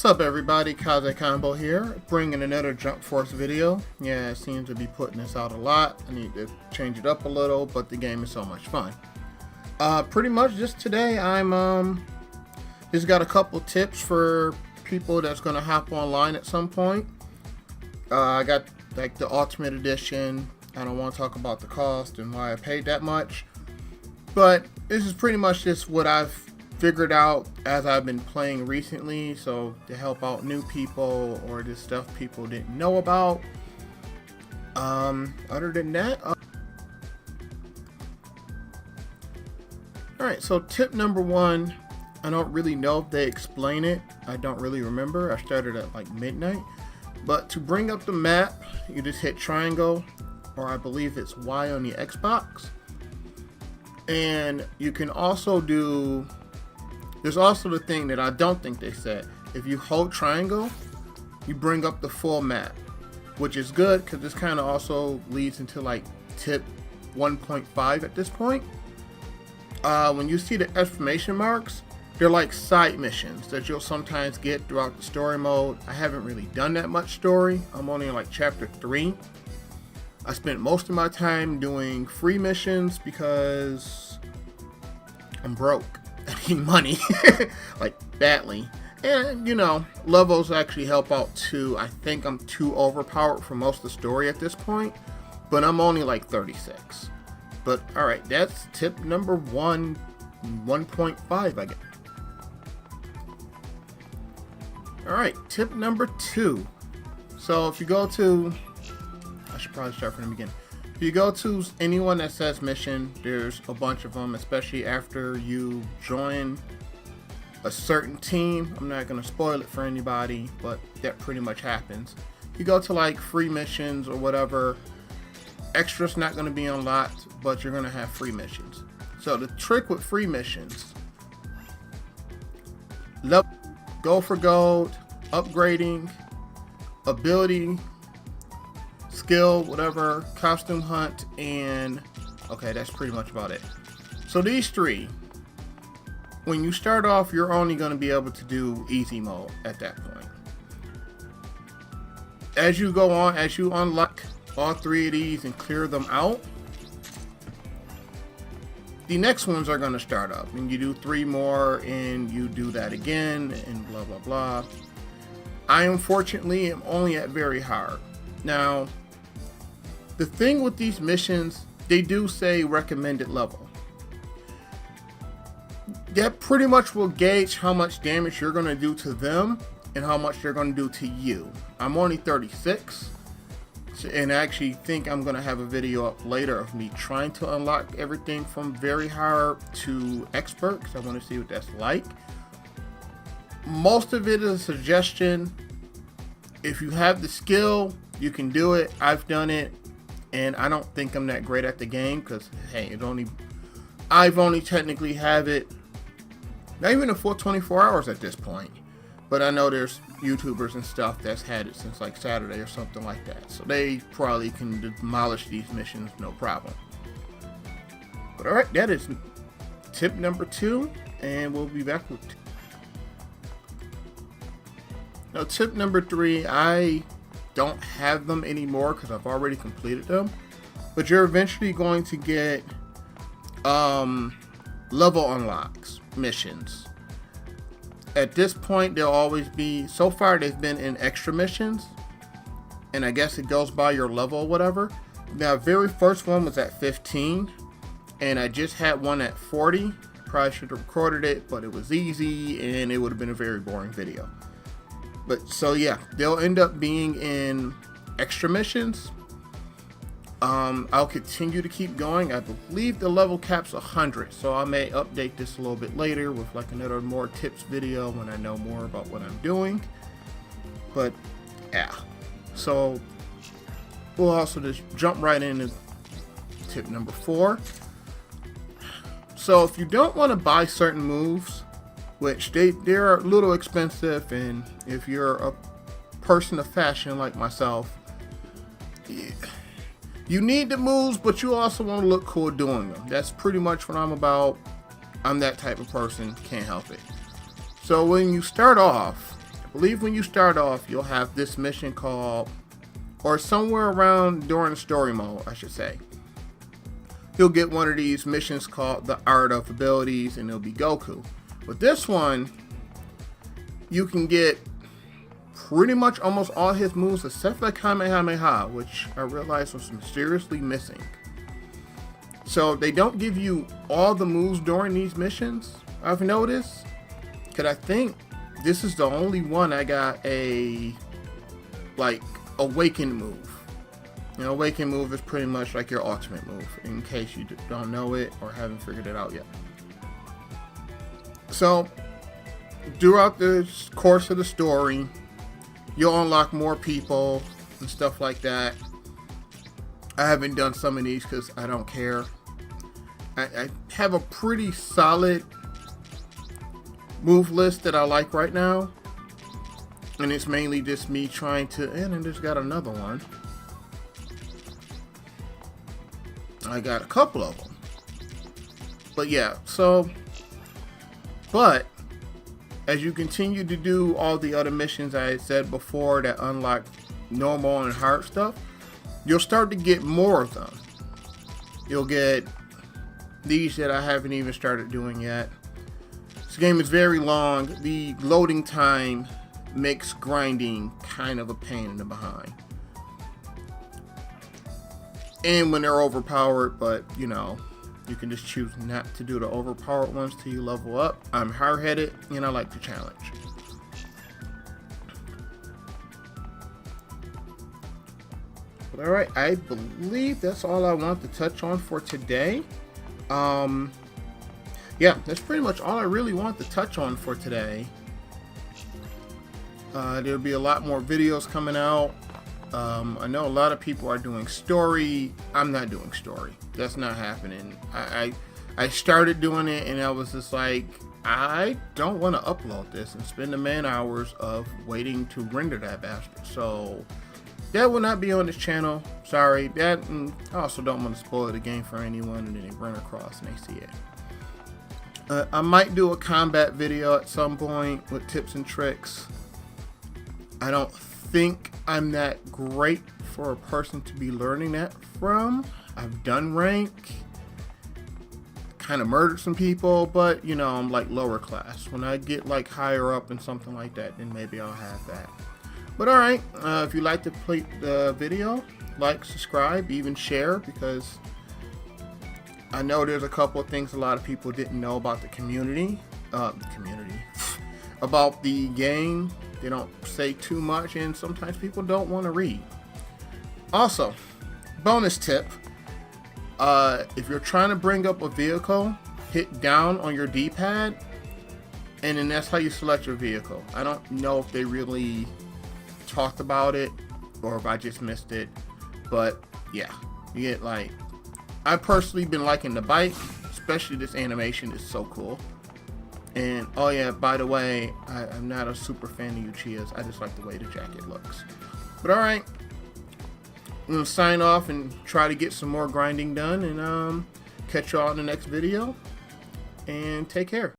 What's up everybody, Kazekombo here, bringing another Jump Force video. Yeah, I seem to be putting this out a lot. I need to change it up a little, but the game is so much fun. Pretty much just today, I'm just got a couple tips for people that's gonna hop online at some point. I got like the Ultimate Edition. I don't want to talk about the cost and why I paid that much, but this is pretty much just what I've figured out as I've been playing recently, so to help out new people or just stuff people didn't know about. Other than that, alright, so tip number one, I don't really know if they explain it. I don't really remember. I started at like midnight. But to bring up the map, you just hit triangle, or I believe it's Y on the Xbox. And you can also do, there's also the thing that I don't think they said. If you hold triangle, you bring up the full map, which is good because this kind of also leads into like tip 1.5 at this point. When you see the exclamation marks, they're like side missions that you'll sometimes get throughout the story mode. I haven't really done that much story. I'm only in like chapter 3. I spent most of my time doing free missions because I'm broke. I need money, like badly. And you know, levels actually help out too. I think I'm too overpowered for most of the story at this point, but I'm only like 36. But alright, that's tip number 1.5 I guess. Alright, tip number 2. So if you go to, I should probably start from the beginning. If you go to anyone that says mission, there's a bunch of them, especially after you join a certain team. I'm not going to spoil it for anybody, but that pretty much happens. You go to like free missions or whatever, extras not going to be unlocked, but you're going to have free missions. So the trick with free missions, go for gold, upgrading, ability, skill, whatever, costume hunt, and okay, that's pretty much about it. So these three, when you start off, you're only going to be able to do easy mode at that point. As you go on, as you unlock all three of these and clear them out, the next ones are going to start up, and you do 3 more and you do that again and blah blah blah. I unfortunately am only at very hard. Now the thing with these missions, they do say recommended level. That pretty much will gauge how much damage you're going to do to them and how much they're going to do to you. I'm only 36, and I actually think I'm going to have a video up later of me trying to unlock everything from very hard to expert, because I want to see what that's like. Most of it is a suggestion. If you have the skill, you can do it. I've done it. And I don't think I'm that great at the game because, hey, I've only technically have it not even a full 24 hours at this point. But I know there's YouTubers and stuff that's had it since like Saturday or something like that. So they probably can demolish these missions no problem. But alright, that is tip number 2. And we'll be back with now tip number 3. I don't have them anymore because I've already completed them, but you're eventually going to get level unlocks missions. At this point they'll always be, so far they've been in extra missions, and I guess it goes by your level or whatever. Now very first one was at 15 and I just had one at 40. Probably should have recorded it, but it was easy and it would have been a very boring video. But so yeah, they'll end up being in extra missions. I'll continue to keep going. I believe the level cap's 100, so I may update this a little bit later with like another more tips video when I know more about what I'm doing. But yeah, so we'll also just jump right into tip number 4. So if you don't want to buy certain moves, which they're a little expensive, and if you're a person of fashion like myself, you need the moves, but you also want to look cool doing them. That's pretty much what I'm about. I'm that type of person, can't help it. So when you start off, believe when you start off, you'll have this mission called, or somewhere around during story mode, I should say. You'll get one of these missions called the Art of Abilities, and it'll be Goku. With this one, you can get pretty much almost all his moves except for Kamehameha, which I realized was mysteriously missing. So they don't give you all the moves during these missions, I've noticed, because I think this is the only one I got a like awakened move. You know, awakened move is pretty much like your ultimate move, in case you don't know it or haven't figured it out yet. So throughout the course of the story, you'll unlock more people and stuff like that. I haven't done some of these because I don't care. I have a pretty solid move list that I like right now, and it's mainly just me trying to, and I just got another one. I got a couple of them, but yeah, so, but as you continue to do all the other missions I had said before that unlock normal and hard stuff, you'll start to get more of them. You'll get these that I haven't even started doing yet. This game is very long. The loading time makes grinding kind of a pain in the behind. And when they're overpowered, but you know, you can just choose not to do the overpowered ones till you level up. I'm hard-headed and I like the challenge. But alright, I believe that's all I want to touch on for today. Yeah, that's pretty much all I really want to touch on for today. There'll be a lot more videos coming out. I know a lot of people are doing story. I'm not doing story. That's not happening. I started doing it and I was just like, I don't want to upload this and spend the man hours of waiting to render that bastard. So that will not be on this channel. Sorry. That, and I also don't want to spoil the game for anyone and then they run across and they see it. I might do a combat video at some point with tips and tricks. I don't think I'm that great for a person to be learning that from. I've done rank, kind of murdered some people, but you know, I'm like lower class. When I get like higher up and something like that, then maybe I'll have that. But alright, if you like the video, like, subscribe, even share, because I know there's a couple of things a lot of people didn't know about the community, about the game. They don't say too much, and sometimes people don't want to read. Also, bonus tip, if you're trying to bring up a vehicle, hit down on your D-pad, and then that's how you select your vehicle. I don't know if they really talked about it, or if I just missed it, but yeah, you get like, I've personally been liking the bike, especially this animation is so cool. And oh yeah, by the way, I'm not a super fan of Uchiha's. I just like the way the jacket looks. But alright, I'm gonna sign off and try to get some more grinding done, and catch y'all in the next video, and take care.